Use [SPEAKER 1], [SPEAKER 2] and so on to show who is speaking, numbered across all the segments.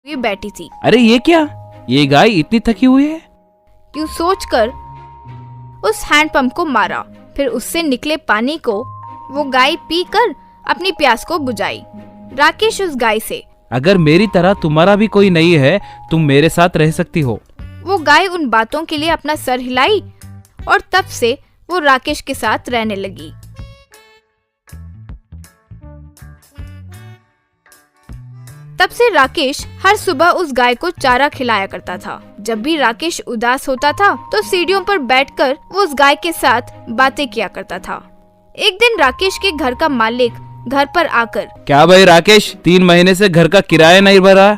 [SPEAKER 1] हुई बैठी थी।
[SPEAKER 2] अरे ये क्या, ये गाय इतनी थकी हुई है।
[SPEAKER 1] यूं सोचकर उस हैंडपंप को मारा। फिर उससे निकले पानी को वो गाय पीकर अपनी प्यास को बुझाई। राकेश उस गाय से,
[SPEAKER 2] अगर मेरी तरह तुम्हारा भी कोई नहीं है, तुम मेरे साथ रह सकती हो।
[SPEAKER 1] वो गाय उन बातों के लिए अपना सर हिलाई और तब से वो राकेश के साथ रहने लगी। तब से राकेश हर सुबह उस गाय को चारा खिलाया करता था। जब भी राकेश उदास होता था तो सीढ़ियों पर बैठकर वो उस गाय के साथ बातें किया करता था। एक दिन राकेश के घर का मालिक घर पर आकर,
[SPEAKER 2] क्या भाई राकेश, 3 महीने से घर का किराया नहीं भरा।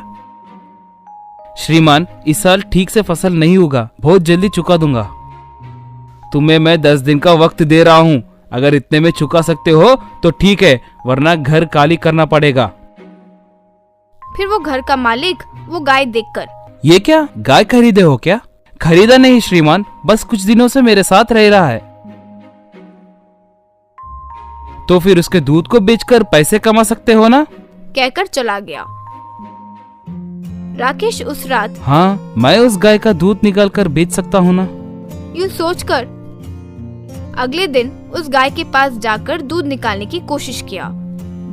[SPEAKER 2] श्रीमान, इस साल ठीक से फसल नहीं होगा, बहुत जल्दी चुका दूंगा। तुम्हें मैं 10 दिन का वक्त दे रहा हूँ, अगर इतने में चुका सकते हो तो ठीक है, वरना घर खाली करना पड़ेगा।
[SPEAKER 1] फिर वो घर का मालिक वो गाय देखकर,
[SPEAKER 2] ये क्या, गाय खरीदे हो क्या? खरीदा नहीं श्रीमान, बस कुछ दिनों से मेरे साथ रह रहा है। तो फिर उसके दूध को बेचकर पैसे कमा सकते हो ना?
[SPEAKER 1] कहकर चला गया। राकेश उस रात,
[SPEAKER 2] हाँ, मैं उस गाय का दूध निकाल कर बेच सकता हूँ ना।
[SPEAKER 1] यूं सोचकर अगले दिन उस गाय के पास जाकर दूध निकालने की कोशिश किया।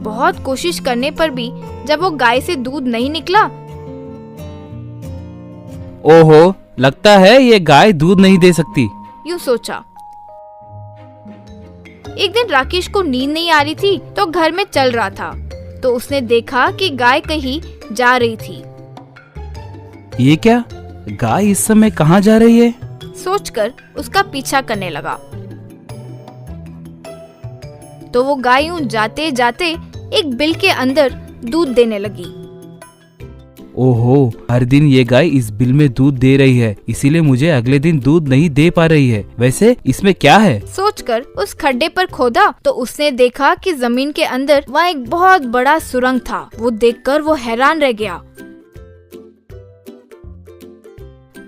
[SPEAKER 1] बहुत कोशिश करने पर भी जब वो गाय से दूध नहीं निकला,
[SPEAKER 2] ओहो, लगता है ये गाय दूध नहीं दे सकती।
[SPEAKER 1] यूं सोचा। एक दिन राकेश को नींद नहीं आ रही थी तो घर में चल रहा था, तो उसने देखा कि गाय कहीं जा रही थी।
[SPEAKER 2] ये क्या, गाय इस समय कहाँ जा रही है?
[SPEAKER 1] सोचकर उसका पीछा करने लगा तो वो गाय यूं जाते जाते एक बिल के अंदर दूध देने लगी।
[SPEAKER 2] ओहो, हर दिन ये गाय इस बिल में दूध दे रही है, इसीलिए मुझे अगले दिन दूध नहीं दे पा रही है। वैसे इसमें क्या है?
[SPEAKER 1] सोचकर उस खड्डे पर खोदा तो उसने देखा कि जमीन के अंदर वहाँ एक बहुत बड़ा सुरंग था। वो देखकर वो हैरान रह गया।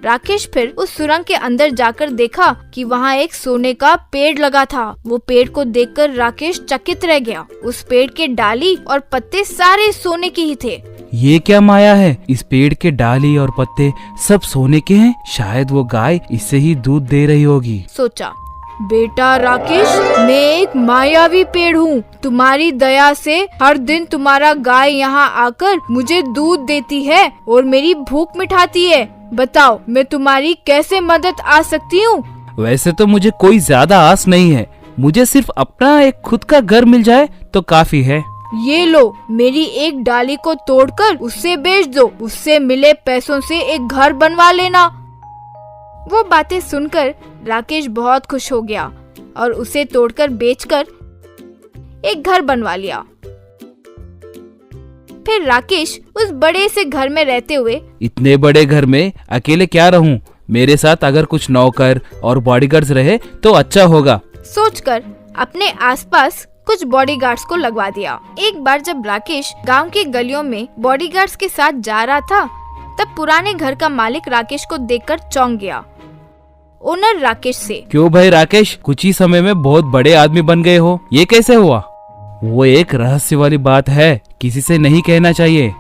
[SPEAKER 1] राकेश फिर उस सुरंग के अंदर जाकर देखा कि वहाँ एक सोने का पेड़ लगा था। वो पेड़ को देखकर राकेश चकित रह गया। उस पेड़ के डाली और पत्ते सारे सोने के ही थे।
[SPEAKER 2] ये क्या माया है, इस पेड़ के डाली और पत्ते सब सोने के हैं। शायद वो गाय इससे ही दूध दे रही होगी।
[SPEAKER 1] सोचा, बेटा राकेश, मैं एक मायावी पेड़ हूँ। तुम्हारी दया से हर दिन तुम्हारा गाय यहाँ आकर मुझे दूध देती है और मेरी भूख मिटाती है। बताओ, मैं तुम्हारी कैसे मदद आ सकती हूँ?
[SPEAKER 2] वैसे तो मुझे कोई ज्यादा आस नहीं है, मुझे सिर्फ अपना एक खुद का घर मिल जाए तो काफी है।
[SPEAKER 1] ये लो, मेरी एक डाली को तोड़कर उससे बेच दो, उससे मिले पैसों से एक घर बनवा लेना। वो बातें सुनकर राकेश बहुत खुश हो गया और उसे तोड़कर बेचकर एक घर बनवा लिया। फिर राकेश उस बड़े से घर में रहते हुए,
[SPEAKER 2] इतने बड़े घर में अकेले क्या रहूं? मेरे साथ अगर कुछ नौकर और बॉडीगार्ड्स रहे तो अच्छा होगा।
[SPEAKER 1] सोचकर अपने आसपास कुछ बॉडीगार्ड्स को लगवा दिया। एक बार जब राकेश गांव की गलियों में बॉडीगार्ड्स के साथ जा रहा था, तब पुराने घर का मालिक राकेश को देखकर चौंक गया। ओनर राकेश से, क्यों
[SPEAKER 2] भाई राकेश, कुछ ही समय में बहुत बड़े आदमी बन गए हो, ये कैसे हुआ? वो एक रहस्य वाली बात है, किसी से नहीं कहना चाहिए।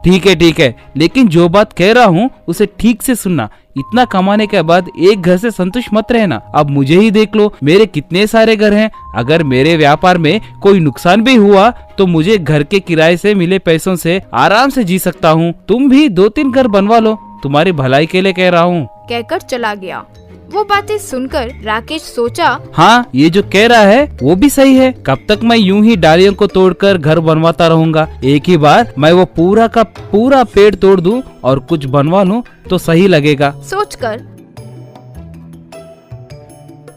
[SPEAKER 2] ठीक है, लेकिन जो बात कह रहा हूँ उसे ठीक से सुनना। इतना कमाने के बाद एक घर से संतुष्ट मत रहना। अब मुझे ही देख लो, मेरे कितने सारे घर हैं। अगर मेरे व्यापार में कोई नुकसान भी हुआ तो मुझे घर के किराए से मिले पैसों से आराम से जी सकता हूँ। तुम भी 2-3 घर बनवा लो, तुम्हारी भलाई के लिए कह रहा हूँ।
[SPEAKER 1] कहकर चला गया। वो बातें सुनकर राकेश सोचा,
[SPEAKER 2] हाँ, ये जो कह रहा है वो भी सही है। कब तक मैं यूं ही डालियों को तोड़कर घर बनवाता रहूंगा? एक ही बार मैं वो पूरा का पूरा पेड़ तोड़ दूं और कुछ बनवा लूं तो सही लगेगा।
[SPEAKER 1] सोचकर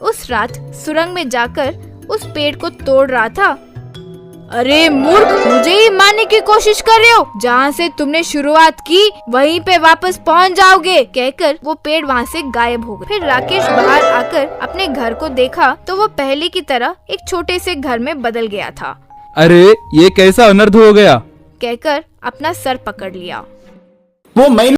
[SPEAKER 1] उस रात सुरंग में जाकर उस पेड़ को तोड़ रहा था। अरे मूर्ख, मुझे ही मारने की कोशिश कर रहे हो? जहाँ से तुमने शुरुआत की वहीं पे वापस पहुँच जाओगे। कहकर वो पेड़ वहाँ से गायब हो गया। फिर राकेश बाहर आकर अपने घर को देखा तो वो पहले की तरह एक छोटे से घर में बदल गया था।
[SPEAKER 2] अरे ये कैसा अनर्थ हो गया?
[SPEAKER 1] कहकर अपना सर पकड़ लिया।
[SPEAKER 3] वो